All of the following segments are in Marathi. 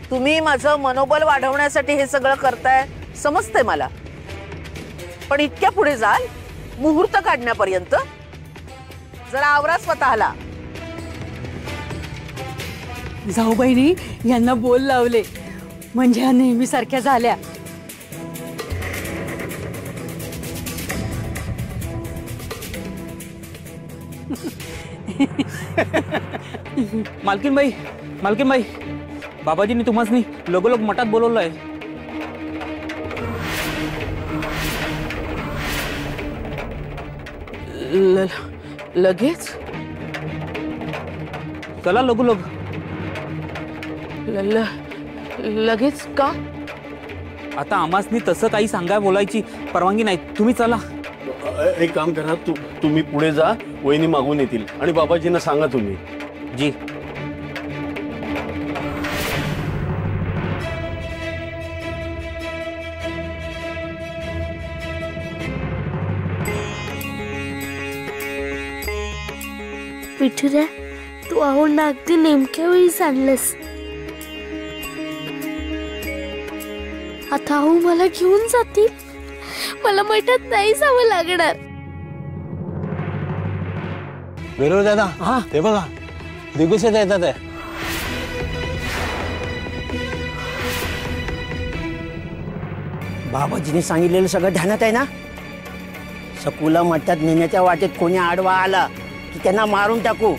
तुम्ही माझं मनोबल वाढवण्यासाठी हे सगळं करताय समजतंय मला, पण इतक्या पुढे जाल मुहूर्त काढण्यापर्यंत जरा आवरा स्वतःला। जाऊबाईनी यांना बोल लावले म्हणजे ह्या नेहमी सारख्या झाल्या। मालकीनबाई, मालकीनबाई, बाबाजींनी तुम्हाला लगोलग मठात बोलवलंय। लगेच? चला लगोलग। लगेच का? आता आमासनी तसं काही सांगाय बोलायची परवानगी नाही, तुम्ही चला। एक काम करा, तुम्ही पुढे जा, वहिनी मागून येतील आणि बाबाजींना सांगा तुम्ही। जी। विठुरा, तू आहोंना अगदी नेमक्या वेळीच आणलंस। आता आहो मला घेऊन जातील, मला मठात नाही जावं लागणार। बरोबर दादा, हा ते बघा दिगुसेत येतात आहे। बाबाजीने सांगितलेलं सगळं ध्यानात आहे ना? सकुला मठात नेण्याच्या वाटेत कोणी आडवा आला की त्यांना मारून टाकू।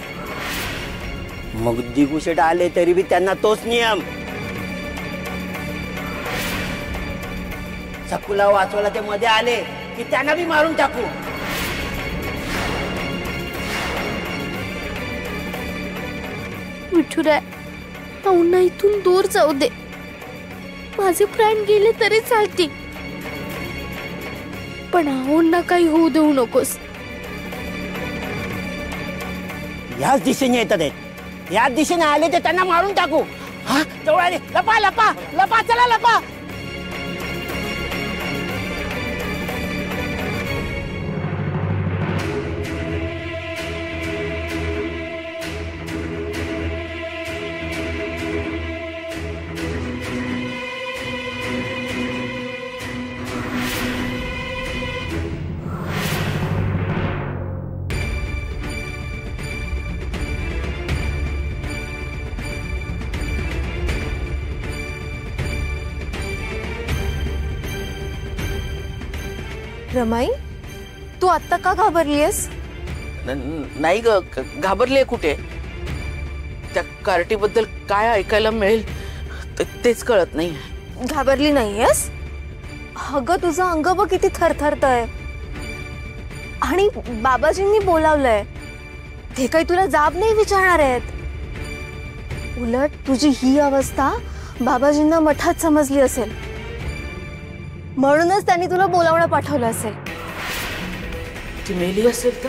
मग दिगुसेट आले तरी बी त्यांना तोच नियम। सकुला वाचवायला ते मध्ये आले की त्यांना बी मारून टाकू। विठुरा, आऊंना इथून दूर जाऊ दे, माझे प्राण गेले तरी चालतील, पण आऊंना काही होऊ देऊ नकोस। याच दिशेने येतात आहेत, याच दिशेने आले तर त्यांना मारून टाकू। हा जवळ आले, लपा लपा लपा, चला लपा। रमाई, तू आता का घाबरलीयस? नाही ग, घाबरले कुठे? त्या कार्टीबद्दल काय ऐकायला मिळेल तेच कळत नाही। घाबरली नाहीयेस? अगं तुझं अंग बघ किती थरथरतंय, आणि बाबाजींनी बोलावलंय, ते काही तुला जाब नाही विचारणार आहेत। उलट तुझी ही अवस्था बाबाजींना मठात समजली असेल, म्हणूनच त्यांनी तुला बोलावणं पाठवलं असेल। ती मेली असेल तर?